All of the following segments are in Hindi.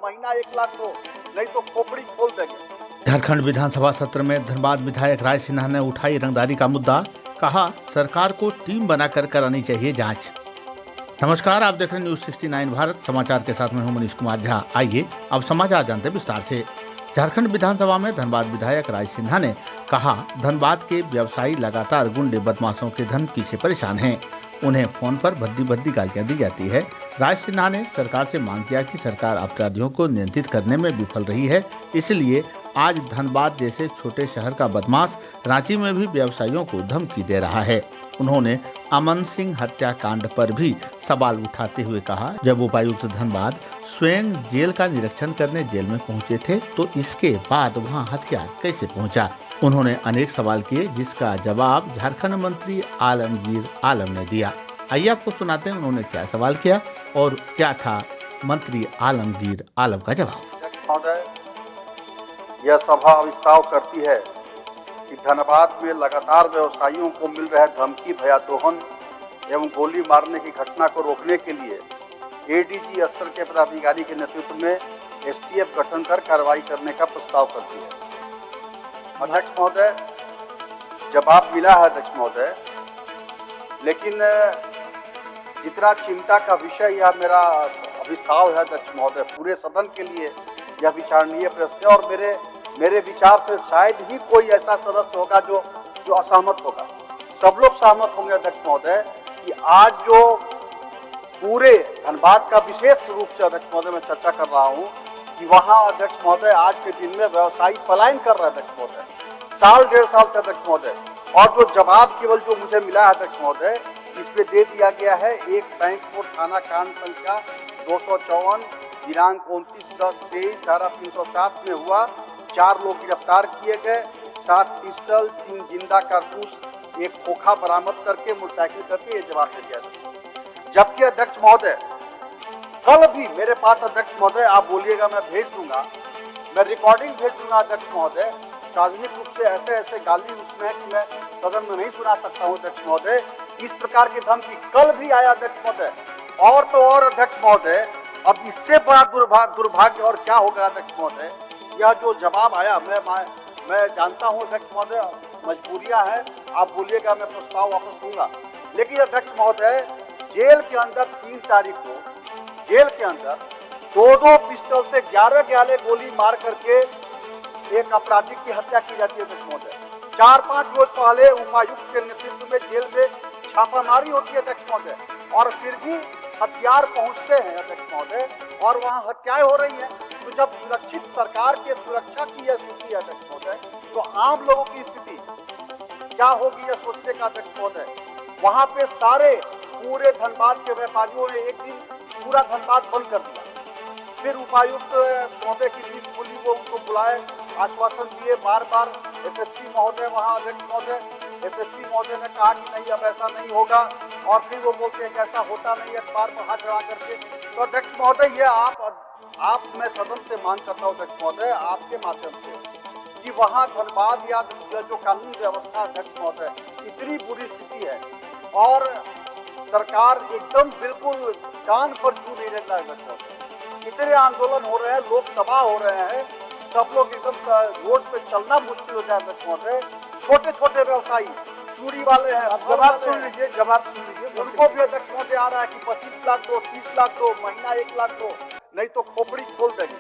महीना 1 लाख दो, नहीं तो खोपड़ी खोल देंगे। झारखंड विधानसभा सत्र में धनबाद विधायक राय सिन्हा ने उठाई रंगदारी का मुद्दा, कहा सरकार को टीम बनाकर करानी चाहिए जांच। नमस्कार, आप देख रहे हैं न्यूज 69 भारत समाचार के साथ मैं हूं मनीष कुमार झा। आइए अब समाचार जानते हैं विस्तार से। झारखंड विधानसभा में धनबाद विधायक राय सिन्हा ने कहा, धनबाद के व्यवसायी लगातार गुंडे बदमाशों के धमकी से परेशान हैं। उन्हें फोन पर भद्दी गालियां दी जाती है। राय सिन्हा ने सरकार से मांग किया कि सरकार अपराधियों को नियंत्रित करने में विफल रही है, इसलिए आज धनबाद जैसे छोटे शहर का बदमाश रांची में भी व्यवसायियों को धमकी दे रहा है। उन्होंने अमन सिंह हत्याकांड पर भी सवाल उठाते हुए कहा, जब उपायुक्त धनबाद स्वयं जेल का निरीक्षण करने जेल में पहुंचे थे तो इसके बाद वहां हथियार कैसे पहुंचा। उन्होंने अनेक सवाल किए, जिसका जवाब झारखंड मंत्री आलमगीर आलम ने दिया। आइए आपको सुनाते हैं उन्होंने क्या सवाल किया और क्या था मंत्री आलमगीर आलम का जवाब। यह सभा विस्तार करती है कि धनबाद में लगातार व्यवसायियों को मिल रहे धमकी, भयादोहन एवं गोली मारने की घटना को रोकने के लिए एडीजी स्तर के पदाधिकारी के नेतृत्व में एसटीएफ गठन कर कार्रवाई करने का प्रस्ताव करती है। अध्यक्ष महोदय, जवाब मिला है अध्यक्ष महोदय, लेकिन जितना चिंता का विषय यह मेरा अभिस्ताव है अध्यक्ष महोदय, पूरे सदन के लिए यह विचारणीय प्रश्न है और मेरे विचार से शायद ही कोई ऐसा सदस्य होगा जो असहमत होगा। सब लोग सहमत होंगे अध्यक्ष महोदय कि आज जो पूरे धनबाद का विशेष रूप से अध्यक्ष महोदय मैं चर्चा कर रहा हूं कि वहां अध्यक्ष महोदय आज के दिन में व्यवसायी पलायन कर रहे हैं अध्यक्ष महोदय, साल 1.5 साल से अध्यक्ष महोदय। और जो जवाब केवल जो मुझे मिला है अध्यक्ष महोदय, इसमें दे दिया गया है एक बैंक को थाना कांड संख्या 254 दिनांक 29/10/23 धारा 307 में हुआ, 4 लोग गिरफ्तार किए गए, 7 पिस्टल, 3 जिंदा कारतूस, एक खोखा बरामद करके मोटरसाइकिल करके ये जवाब दे दिया। जबकि अध्यक्ष महोदय कल भी मेरे पास अध्यक्ष महोदय, आप बोलिएगा मैं भेज दूंगा, मैं रिकॉर्डिंग भेज दूंगा अध्यक्ष महोदय, सार्वजनिक रूप से ऐसे गाली उसमें कि मैं सदन में नहीं सुना सकता हूँ अध्यक्ष महोदय। इस प्रकार की धमकी कल भी आया अध्यक्ष महोदय। और तो और अध्यक्ष महोदय, अब इससे बड़ा दुर्भाग्य और क्या होगा अध्यक्ष महोदय, यह जो जवाब आया, मैं जानता हूँ अध्यक्ष महोदय मजबूरियां हैं, आप बोलिएगा मैं प्रस्ताव वापस दूंगा, लेकिन अध्यक्ष महोदय जेल के अंदर 3 तारीख को जेल के अंदर 2 पिस्टल से 11 गोली मार करके एक अपराधी की हत्या की जाती है अध्यक्ष महोदय। 4-5 रोज पहले उपायुक्त के नेतृत्व में जेल में छापामारी होती है अध्यक्ष महोदय, और फिर भी हथियार पहुंचते हैं अध्यक्ष महोदय और वहां हत्याएं हो रही हैं। तो जब सुरक्षित सरकार के सुरक्षा की यह स्थिति है अध्यक्ष महोदय, तो आम लोगों की स्थिति क्या होगी यह सोचने का अध्यक्ष महोदय। वहां पे सारे पूरे धनबाद के व्यापारियों ने एक दिन पूरा धनबाद बंद कर दिया। फिर उपायुक्त महोदय की नींद खुली, वो उनको बुलाए, आश्वासन दिए बार एसएसपी महोदय वहाँ अध्यक्ष महोदय, एसएसपी महोदय ने कहा कि नहीं अब ऐसा नहीं होगा, और फिर वो बोलते हैं कि ऐसा होता नहीं है, अखबार पर हाथ चढ़ा करके। तो अध्यक्ष महोदय, ये आप मैं सदन से मांग करता हूँ अध्यक्ष महोदय आपके माध्यम से कि वहाँ धनबाद या जो कानून व्यवस्था अध्यक्ष महोदय इतनी बुरी स्थिति है और सरकार एकदम बिल्कुल कान पर जू नहीं रख रहा है। इतने आंदोलन हो रहे हैं, लोग तबाह हो रहे हैं, सब लोग एकदम रोड पे चलना मुश्किल हो जाए अध्यक्ष महोदय। छोटे व्यवसायी चूड़ी वाले हैं, जवाब सुन लीजिए, उनको भी अध्यक्ष महोदय आ रहा है कि 25 लाख दो, 30 लाख दो, महीना 1 लाख दो, नहीं तो खोपड़ी खोल देंगे।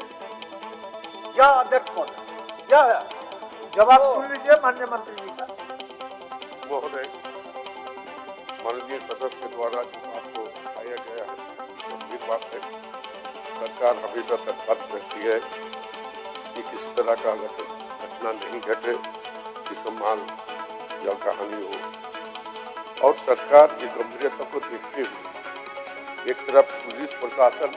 क्या अध्यक्ष महोदय क्या है, जवाब सुन लीजिए माननीय मंत्री जी का। महोदय, माननीय सदस्य के द्वारा जो आपको बताया गया है गंभीर बात है। सरकार हमेशा तत्पर रहती है कि किसी तरह का घटना नहीं घटे, कि सम्मान या कहानी हो, और सरकार की गंभीरता को देखते हुए एक तरफ पुलिस प्रशासन,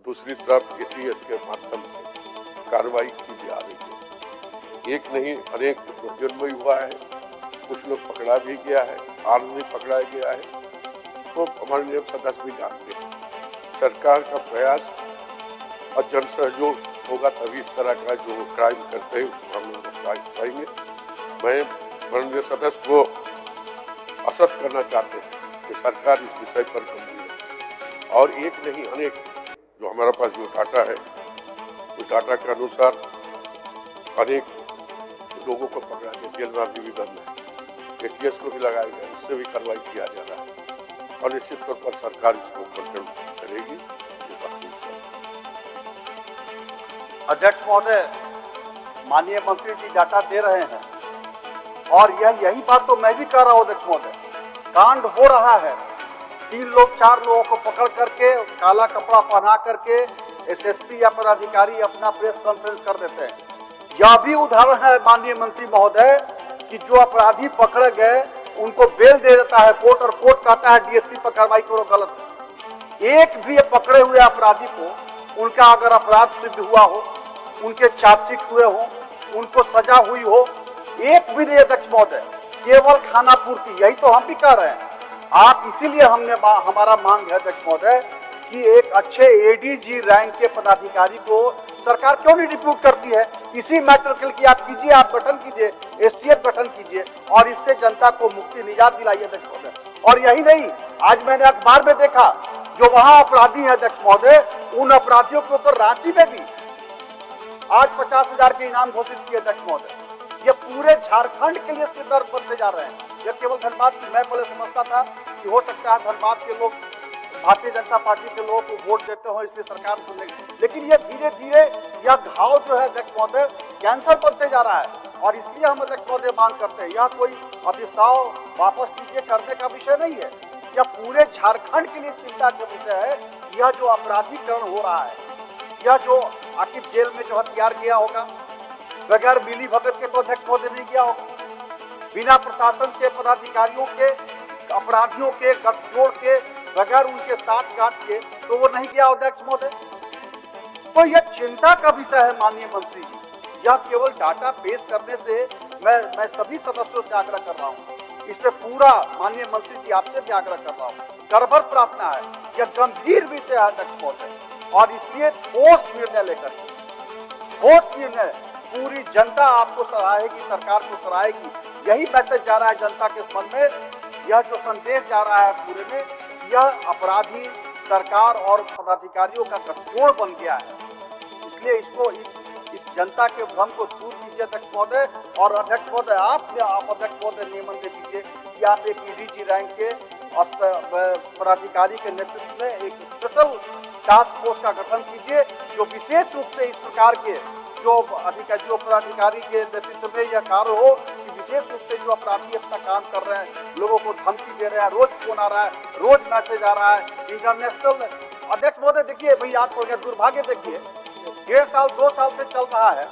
दूसरी तरफ एटीएस के माध्यम से कार्रवाई की जा रही है। एक नहीं अनेक दुर्जन्म हुआ है, कुछ लोग पकड़ा भी गया है, हाल में पकड़ा गया है। तो हमारे सदस्य भी जानते हैं सरकार का प्रयास और जन सहयोग होगा तभी इस तरह का जो क्राइम करते हैं उसको हम लोग पाएंगे। मैं माननीय सदस्य को असत करना चाहते हैं कि सरकार इस विषय पर गंभीर है, और एक नहीं अनेक जो हमारे पास जो डाटा है डाटा के अनुसार अनेक लोगों को पकड़ा गया, जेल में अभी भी बंद है, एटीएस को भी लगाया गया, उससे भी कार्रवाई किया जा रहा है और निश्चित तौर पर सरकार इसको कंट्रोल करेगी। अध्यक्ष महोदय, माननीय मंत्री जी डाटा दे रहे हैं और यही बात तो मैं भी कह रहा हूँ अध्यक्ष महोदय, कांड हो रहा है। 3 लोग 4 लोगों को पकड़ करके काला कपड़ा पहना करके एसएसपी या पदाधिकारी अपना प्रेस कॉन्फ्रेंस कर देते हैं। यह भी उदाहरण है माननीय मंत्री महोदय कि जो अपराधी पकड़े गए उनको बेल दे देता है कोर्ट और कोर्ट कहता है डीएसपी पर कार्रवाई करो, गलत है। एक भी पकड़े हुए अपराधी को उनका अगर अपराध सिद्ध हुआ हो, उनके चार्जशीट हुए हो, उनको सजा हुई हो, एक भी नहीं अध्यक्ष महोदय, केवल खाना पूर्ति। यही तो हम भी कह रहे हैं। आप इसीलिए हमारा मांग है अध्यक्ष महोदय कि एक अच्छे एडीजी रैंक के पदाधिकारी को सरकार क्यों नहीं डिप्यूट करती है। इसी मैटर के लिए आप कीजिए, आप गठन कीजिए, एसटीएफ गठन कीजिए और इससे जनता को मुक्ति निजात दिलाइए अध्यक्ष महोदय। और यही नहीं, आज मैंने अखबार में देखा जो वहां अपराधी है अध्यक्ष महोदय, उन अपराधियों के ऊपर रांची में भी आज 50,000 के इनाम घोषित किए अध्यक्ष महोदय। ये पूरे झारखंड के लिए सिरदर्द बनते जा रहे हैं। यह केवल धनबाद की, मैं पहले समझता था कि हो सकता है धनबाद के लोग भारतीय जनता पार्टी के लोगों को वोट देते हो इसलिए सरकार सुनेगी, लेकिन ये धीरे धीरे यह घाव जो है अध्यक्ष महोदय कैंसर बनते जा रहा है। और इसलिए हम अध्यक्ष महोदय मांग करते हैं, यह कोई अभिस्ताव वापस लीजिए करने का विषय नहीं है, यह पूरे झारखंड के लिए चिंता का विषय है। यह जो अपराधीकरण हो रहा है, यह जो आखिर जेल में जो हथियार गया होगा बगैर मिली भगत के तो अध्यक्ष महोदय नहीं गया होगा, बिना प्रशासन के पदाधिकारियों के अपराधियों के गठजोड़ के बगैर उनके साथ गांठ के तो वो नहीं गया अध्यक्ष महोदय। तो यह चिंता का विषय है माननीय मंत्री जी। यह केवल डाटा पेश करने से मैं सभी सदस्यों से आग्रह कर रहा हूँ, इस पे पूरा माननीय मंत्री जी आपसे भी आग्रह कर रहा हूँ, करभर प्रार्थना है, यह गंभीर विषय है अध्यक्ष महोदय और इसलिए ठोस निर्णय लेकर, ठोस निर्णय पूरी जनता आपको सराहेगी, सरकार को सराहेगी। यही मैसेज जा रहा है जनता के मन में, यह जो संदेश जा रहा है पूरे में, यह अपराधी सरकार और पदाधिकारियों का गठजोड़ बन गया है। इसलिए इसको इस जनता के भ्रम को दूर कीजिए अध्यक्ष महोदय। और अध्यक्ष महोदय आप अध्यक्ष महोदय नियमन दे दीजिए कि आप एक ईडीजी रैंक के पदाधिकारी के नेतृत्व में एक स्पेशल टास्क फोर्स का गठन कीजिए जो विशेष रूप से इस प्रकार के जो पदाधिकारी के नेतृत्व में यह कार्य हो कि विशेष रूप से जो अपराधी अपना काम कर रहे हैं, लोगों को धमकी दे रहे हैं, रोज फोन आ रहा है, रोज मैसेज आ रहा है, इंटरनेशनल। अध्यक्ष महोदय देखिए, भाई याद पड़ गया, दुर्भाग्य देखिए 1.5 साल 2 साल से चल रहा है,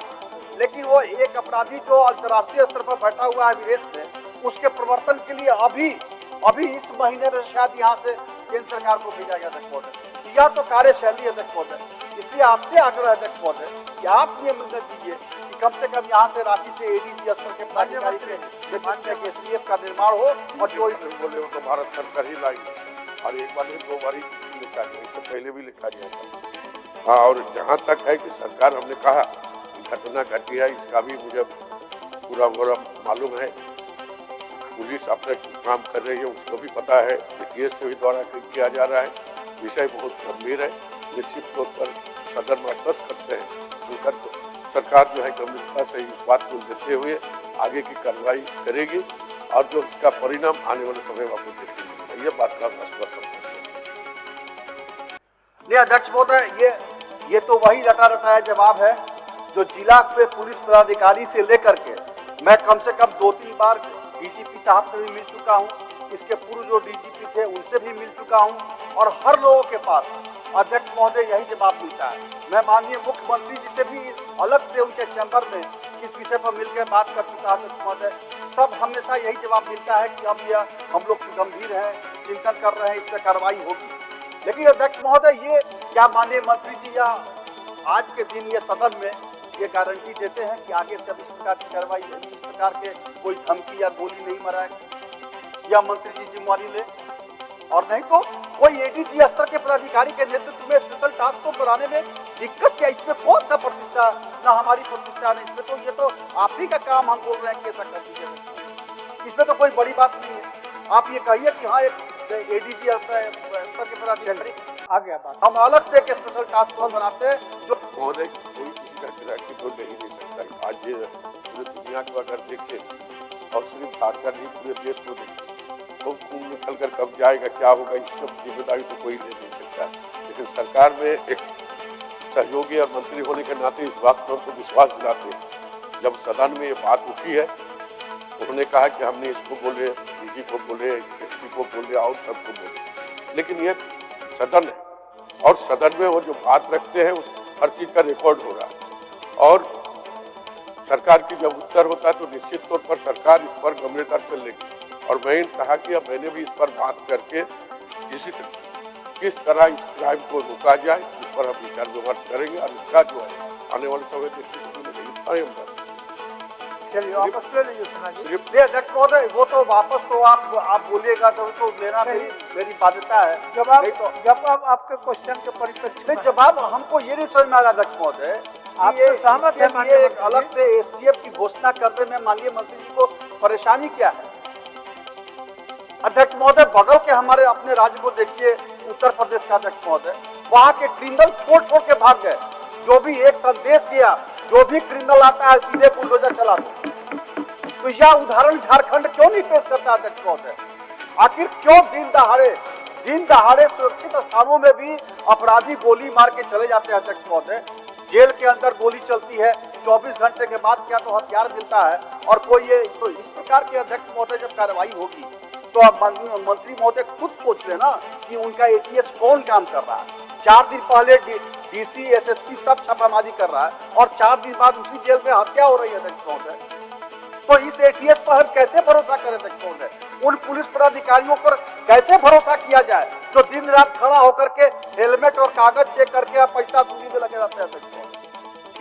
लेकिन वो एक अपराधी जो अंतर्राष्ट्रीय स्तर पर बैठा हुआ है विदेश में, उसके प्रवर्तन के लिए अभी इस महीने में शायद यहाँ से केंद्र सरकार को भेजा गया अध्यक्ष महोदय। यह तो कार्यशैली है अध्यक्ष महोदय। इसलिए आपसे आग्रह अध्यक्ष महोदय कि आप ये निर्णय दीजिए कि कम से कम यहाँ से रांची से एडीजी स्तर के पदाधिकारी के एसटीएफ का निर्माण हो और जो इस बोले तो भारत सरकार ही लाई और एक बार 2 बार लिखा गया, इससे पहले भी लिखा गया था। हाँ, और जहाँ तक है कि सरकार, हमने कहा कि घटना घटी है, इसका भी मुझे पूरा मालूम है। पुलिस अपना काम कर रही है, उसको भी पता है, एटीएस से भी द्वारा किया जा रहा है। विषय बहुत गंभीर है, निश्चित तौर पर सदन में आश्वस्त करते हैं सरकार जो है गंभीरता से इस बात को लेते हुए आगे की कार्रवाई करेगी और जो इसका परिणाम आने वाले समय में आपको देखेंगे, ये बात का आश्वासन करते हैं। अध्यक्ष महोदय, ये तो वही रटा जवाब है जो जिला पे पुलिस पदाधिकारी से लेकर के मैं कम से कम 2-3 बार डीजीपी साहब से भी मिल चुका हूँ, इसके पूर्व जो डीजीपी थे उनसे भी मिल चुका हूँ और हर लोगों के पास अध्यक्ष महोदय यही जवाब मिलता है। मैं माननीय मुख्यमंत्री जी से भी अलग से उनके चैम्बर में इस विषय पर मिलकर बात कर चुका हूँ अध्यक्ष महोदय। सब हमेशा यही जवाब मिलता है कि अब यह हम लोग गंभीर हैं, चिंतन कर रहे हैं, इस पर कार्रवाई होगी। लेकिन अध्यक्ष महोदय, ये क्या माननीय मंत्री जी या आज के दिन ये सदन में ये गारंटी देते हैं कि आगे से अब इस प्रकार की कार्रवाई, इस प्रकार के कोई धमकी या गोली नहीं मराएगा, या मंत्री जी जिम्मेवारी ले? और नहीं तो कोई एडीजी स्तर के पदाधिकारी के नेतृत्व में स्पेशल टास्क फोर्स बनाने में दिक्कत क्या? इसमें कौन सा प्रतिष्ठा, ना हमारी प्रतिष्ठा नहीं, इसमें तो ये तो आप ही का काम, हम बोल रहे हैं कि ऐसा कर दीजिए, इसमें तो कोई बड़ी बात नहीं है। आप ये कहिए कि हाँ एक एडीजी स्तर के पदाधिकारी आ गया बात, हम अलग से एक स्पेशल टास्क फोर्स बनाते हैं जो महोदय कोई कह कि तो ले ही नहीं सकता। आज ये पूरी दुनिया को अगर देखें और सिर्फ झारखंड ही पूरे देश को देखें तो खून निकल कर कब जाएगा, क्या होगा, इसकी जिम्मेदारी तो कोई ले नहीं सकता। लेकिन सरकार में एक सहयोगी और मंत्री होने के नाते इस बात पर उनको विश्वास दिलाते हैं। जब सदन में ये बात उठी है उन्होंने कहा कि हमने इसको बोले, डीजी को बोले, एसपी को बोले और सबको बोले, लेकिन ये सदन है और सदन में वो जो बात रखते हैं हर चीज का रिकॉर्ड हो रहा है और सरकार की जब उत्तर होता है तो निश्चित तौर पर सरकार इस पर गंभीरता से लेगी। और मैंने कहा कि अब मैंने भी इस पर बात करके किस तरह इस क्राइम को रोका जाए इस पर हम विचार विमर्श करेंगे और इसका जो है आने वाले समय देखने को मिलेगा। चलिए वापस ले लीजिए अध्यक्ष महोदय, वो तो वापस तो आप बोलिएगा तो लेना मेरी बाध्यता है। जवाब तो जवाब आपके क्वेश्चन के परिप्रेक्ष्य में जवाब हमको ये नहीं समझ में आ रहा अध्यक्ष महोदय, आप सहमत है ये एक अलग से एसटीएफ की घोषणा करने में माननीय मंत्री जी को परेशानी क्या है? अध्यक्ष महोदय बगल के हमारे अपने राज्य को देखिए, उत्तर प्रदेश का अध्यक्ष महोदय, वहाँ के क्रिमिनल छोड़ के भाग गए। जो भी एक संदेश दिया, जो भी क्रिमिनल आता है सीधे बुलडोजर चलाते। तो यह उदाहरण झारखंड क्यों नहीं पेश करता अध्यक्ष महोदय? आखिर क्यों दिन दहाड़े सुरक्षित स्थानों में भी अपराधी गोली मार के चले जाते हैं अध्यक्ष महोदय? जेल के अंदर गोली चलती है, 24 घंटे के बाद क्या तो हथियार मिलता है और कोई ये तो इस प्रकार के अध्यक्ष महोदय जब कार्रवाई होगी तो अब मंत्री महोदय खुद सोच लेना कि उनका एटीएस कौन काम कर रहा है। 4 दिन पहले डीसी एसएसपी सब छापामारी कर रहा है और 4 दिन बाद उसी जेल में हत्या हो रही है अध्यक्ष महोदय। तो इस एटीएस पर हम कैसे भरोसा करें अध्यक्ष महोदय? उन पुलिस पदाधिकारियों पर कैसे भरोसा किया जाए जो दिन रात खड़ा होकर के हेलमेट और कागज चेक करके पैसा दूरी में लगे रहते हैं अध्यक्ष महोदय?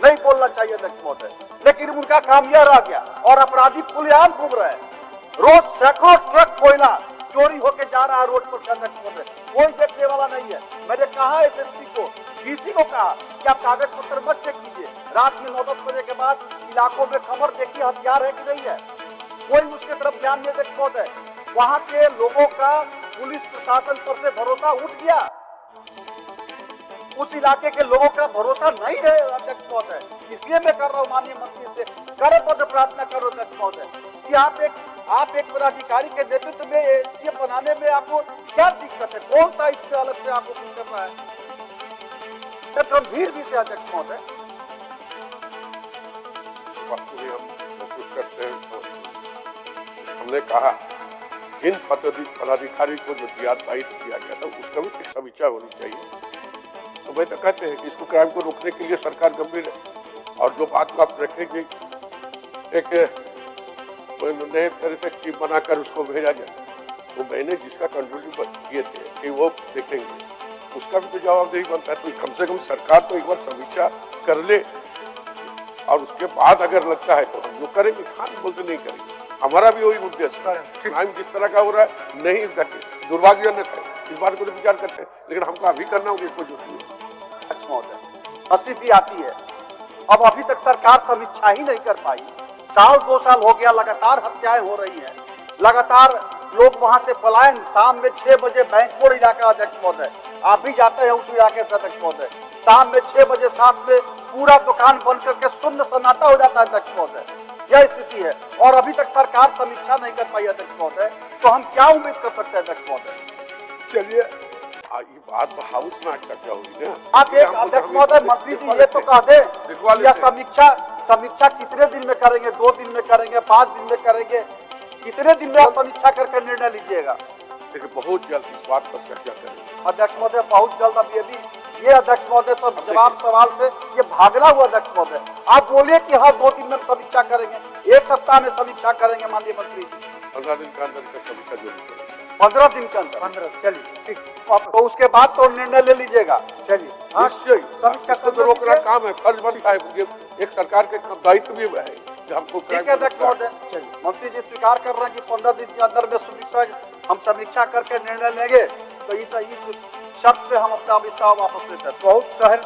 नहीं बोलना चाहिए अध्यक्ष महोदय, लेकिन उनका काम यह रह गया और अपराधी खुलेआम घूम रहे हैं। रोज सैकड़ों ट्रक कोयला चोरी होके जा रहा है रोड पर अध्यक्ष महोदय, कोई देखने वाला नहीं है। मैंने कहा एसएसपी को, डीसी को कहा कि आप कागज पत्र मत चेक कीजिए, रात में 9-10 बजे के बाद इलाकों में खबर देखिए हथियार है कि नहीं है, कोई उसके तरफ ध्यान नहीं अध्यक्ष महोदय। वहाँ के लोगों का पुलिस प्रशासन पर से भरोसा उठ गया, उस इलाके के लोगों का भरोसा नहीं है अध्यक्ष महोदय। इसलिए मैं कर रहा हूँ माननीय मंत्री से करे पद प्रार्थना करो अध्यक्ष महोदय कि आप एक पदाधिकारी के नेतृत्व में एसटीएफ बनाने में आपको क्या दिक्कत है? कौन सा इससे अलग से आपको कुछ करना है? गंभीर विषय अध्यक्ष महोदय हम महसूस करते हैं। तो हमने कहा जिन पदाधिकारी को जो दायित्व दिया गया था उसका भी समीक्षा होनी चाहिए। तो वही तो कहते हैं कि इसको क्राइम को रोकने के लिए सरकार गंभीर है। और जो बात को आप रखेंगे एक नए तरह से टीम बनाकर उसको भेजा जाए, तो मैंने जिसका कंट्रोल किए थे कि वो देखेंगे उसका भी तो जवाबदेही बनता है। तो कम से कम सरकार तो एक बार समीक्षा कर ले और उसके बाद अगर लगता है तो हम जो करेंगे, खान बोलते नहीं करेंगे। हमारा भी वही उद्देश्य है, क्राइम जिस तरह का हो रहा है नहीं घटे, दुर्भाग्यजनक है, इस बात को तो विचार करते हैं, लेकिन हमको अभी करना होगा इसको जो हंसी भी आती है। अब अभी तक सरकार समीक्षा ही नहीं कर पाई। 1-2 साल हो गया, लगातार हत्याएं हो रही है, लगातार लोग वहां से पलायन। शाम में 6 बजे बैंकपुर इलाका अध्यक्ष महोदय, आप भी जाते हैं उस इलाके से अध्यक्ष महोदय, शाम में 6 बजे 7 में पूरा दुकान बंद करके शून्य सन्नाटा हो जाता है अध्यक्ष महोदय। यह स्थिति है और अभी तक सरकार समीक्षा नहीं कर पाई अध्यक्ष महोदय, तो हम क्या उम्मीद कर सकते हैं अध्यक्ष महोदय? चलिए ये बात हाउस में चर्चा होगी ना। आप एक अध्यक्ष महोदय मंत्री जी ये तो कह दे या समीक्षा कितने दिन में करेंगे? 2 दिन में करेंगे, 5 दिन में करेंगे, कितने दिन में आप समीक्षा करके निर्णय लीजिएगा? देखिए बहुत जल्द इस बात पर चर्चा करेंगे अध्यक्ष महोदय, बहुत जल्द। अब ये अध्यक्ष महोदय सब जवाब सवाल से ये भागना हुआ अध्यक्ष महोदय। आप बोलिए कि हाँ 2 दिन में समीक्षा करेंगे, 1 सप्ताह में समीक्षा करेंगे माननीय मंत्री जी। 15 दिन के अंदर समीक्षा जरूर करेंगे। 15 दिन के अंदर 15, चलिए ठीक। तो उसके बाद तो निर्णय ले लीजिएगा। चलिए समीक्षा तो रोकना काम है, फर्ज बनता है, एक सरकार के दायित्व भी है कि हमको। ठीक है अध्यक्ष महोदय, मंत्री जी स्वीकार कर रहे हैं कि 15 दिन के अंदर में हम समीक्षा करके निर्णय लेंगे, तो इस शर्त पे हम अपना विस्तार वापस लेते हैं। बहुत शहर